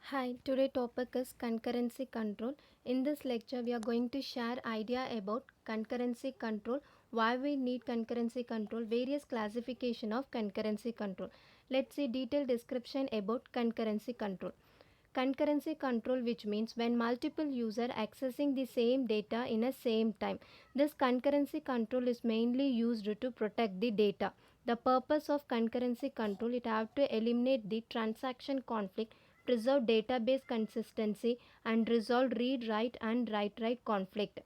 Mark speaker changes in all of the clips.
Speaker 1: Hi, today topic is concurrency control. In this lecture, we are going to share idea about concurrency control, why we need concurrency control, various classification of concurrency control. Let's see detailed description about concurrency control. Concurrency control, which means when multiple users accessing the same data in a same time. This concurrency control is mainly used to protect the data. The purpose of concurrency control is to eliminate the transaction conflict, preserve database consistency, and resolve read write and write write conflict.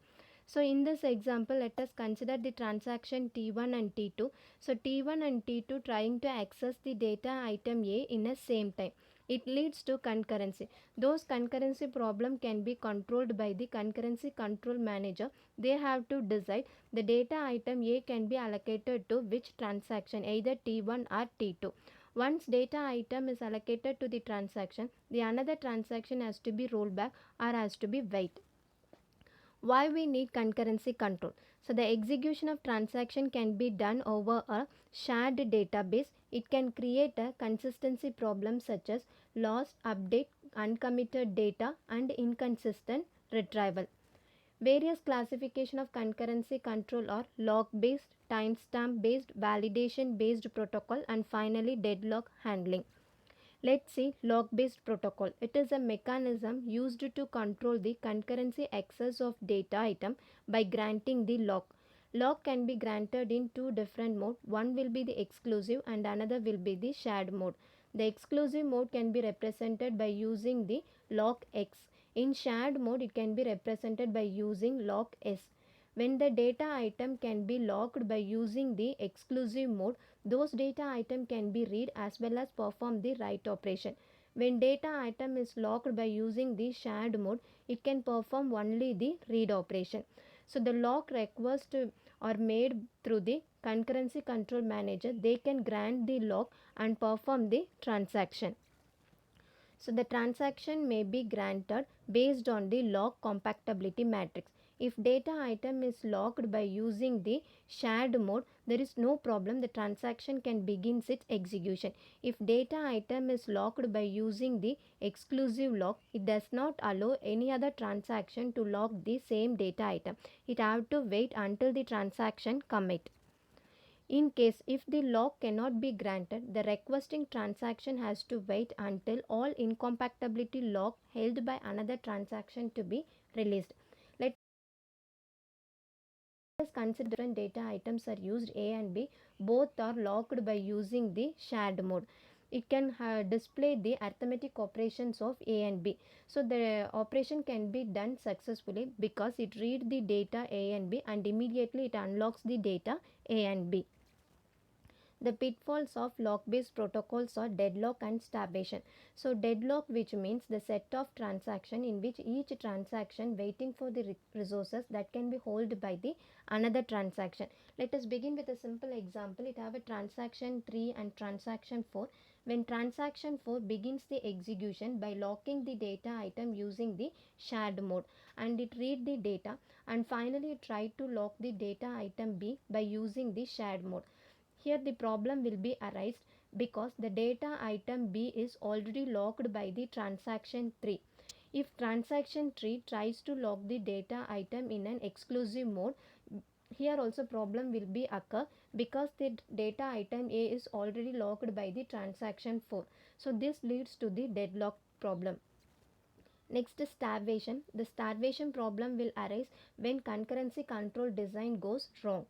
Speaker 1: So in this example, let us consider the transaction T1 and T2. So T1 and T2 trying to access the data item A in a same time. It leads to concurrency. Those concurrency problem can be controlled by the concurrency control manager. They have to decide the data item A can be allocated to which transaction, either T1 or T2. Once data item is allocated to the transaction, the another transaction has to be rolled back or has to be wait. Why we need concurrency control? So the execution of transaction can be done over a shared database. It can create a consistency problem such as lost update, uncommitted data, and inconsistent retrieval. Various classification of concurrency control are log based, timestamp based, validation based protocol, and finally deadlock handling. Let's see log based protocol. It is a mechanism used to control the concurrency access of data item by granting the lock. Lock can be granted in two different modes. One will be the exclusive and another will be the shared mode. The exclusive mode can be represented by using the lock X. In shared mode, it can be represented by using lock S. When the data item can be locked by using the exclusive mode, those data item can be read as well as perform the write operation. When data item is locked by using the shared mode, it can perform only the read operation. So the lock requests are made through the concurrency control manager. They can grant the lock and perform the transaction. So the transaction may be granted based on the lock compatibility matrix. If data item is locked by using the shared mode, there is no problem. The transaction can begin its execution. If data item is locked by using the exclusive lock, it does not allow any other transaction to lock the same data item. It have to wait until the transaction commit. In case if the lock cannot be granted, the requesting transaction has to wait until all incompatibility lock held by another transaction to be released. Let us consider different data items are used A and B. Both are locked by using the shared mode. It can display the arithmetic operations of A and B. So the operation can be done successfully because it reads the data A and B and immediately it unlocks the data A and B. The pitfalls of lock-based protocols are deadlock and starvation. So deadlock, which means the set of transaction in which each transaction waiting for the resources that can be held by the another transaction. Let us begin with a simple example. It have a transaction 3 and transaction 4. When transaction 4 begins the execution by locking the data item using the shared mode, and it read the data, and finally try to lock the data item B by using the shared mode. Here the problem will be arise because the data item B is already locked by the transaction 3. If transaction 3 tries to lock the data item in an exclusive mode, here also problem will be occur because the data item A is already locked by the transaction 4. So this leads to the deadlock problem. Next is starvation. The starvation problem will arise when concurrency control design goes wrong.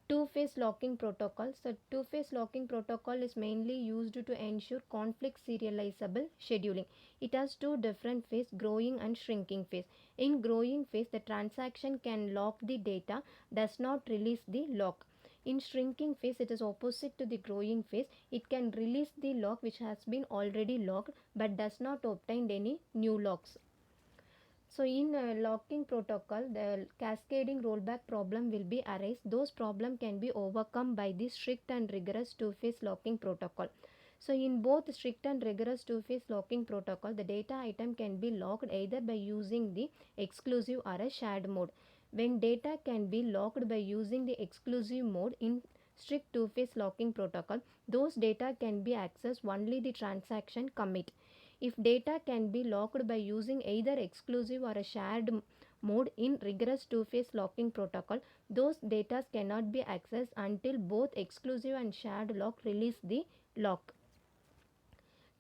Speaker 1: Two-phase locking protocol. So two-phase locking protocol is mainly used to ensure conflict serializable scheduling. It has two different phases, growing and shrinking phase. In growing phase, the transaction can lock the data, does not release the lock. In shrinking phase, it is opposite to the growing phase. It can release the lock which has been already locked but does not obtain any new locks. So in locking protocol, the cascading rollback problem will be arise. Those problem can be overcome by the strict and rigorous two-phase locking protocol. So in both strict and rigorous two-phase locking protocol, the data item can be locked either by using the exclusive or a shared mode. When data can be locked by using the exclusive mode in strict two-phase locking protocol, those data can be accessed only the transaction commit. If data can be locked by using either exclusive or a shared mode in rigorous two-phase locking protocol, those data cannot be accessed until both exclusive and shared lock release the lock.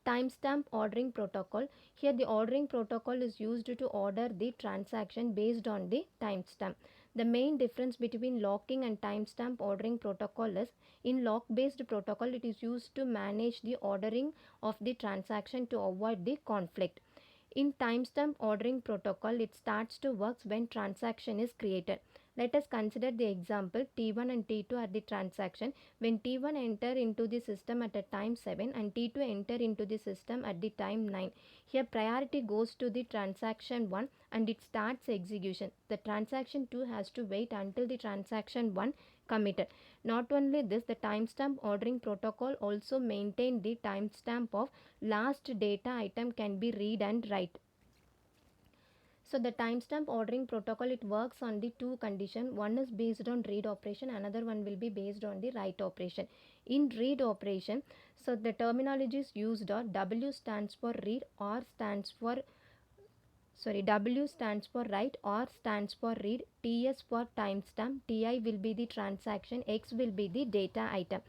Speaker 1: Timestamp ordering protocol. Here the ordering protocol is used to order the transaction based on the timestamp. The main difference between locking and timestamp ordering protocol is, in lock based protocol it is used to manage the ordering of the transaction to avoid the conflict. In timestamp ordering protocol, it starts to work when transaction is created. Let us consider the example T1 and T2 are the transaction. When T1 enter into the system at a time 7 and T2 enter into the system at the time 9. Here priority goes to the transaction 1 and it starts execution. The transaction 2 has to wait until the transaction 1 committed. Not only this, the timestamp ordering protocol also maintain the timestamp of last data item can be read and write. So the timestamp ordering protocol, it works on the two condition. One is based on read operation, another one will be based on the write operation. In read operation, so the terminologies used are W stands for read, W stands for write, R stands for read, TS for timestamp, TI will be the transaction, X will be the data item.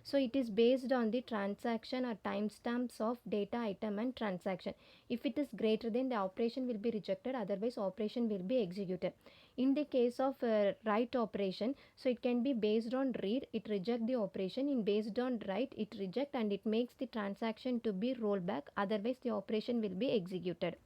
Speaker 1: So it is based on the transaction or timestamps of data item and transaction. If it is greater than, the operation will be rejected, otherwise operation will be executed. In the case of write operation, so it can be based on read, it reject the operation. In based on write, it reject and it makes the transaction to be rollback, otherwise the operation will be executed.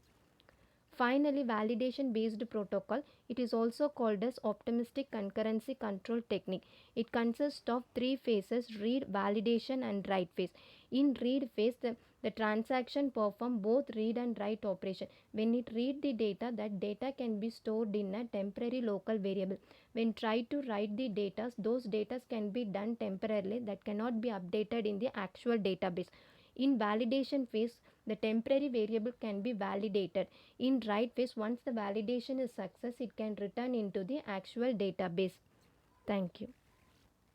Speaker 1: Finally, validation based protocol, it is also called as optimistic concurrency control technique. It consists of three phases: read, validation and write phase. In read phase, the transaction perform both read and write operation. When it read the data, that data can be stored in a temporary local variable. When try to write the data, those data can be done temporarily, that cannot be updated in the actual database. In validation phase, the temporary variable can be validated. In write phase, once the validation is success, it can return into the actual database. Thank you.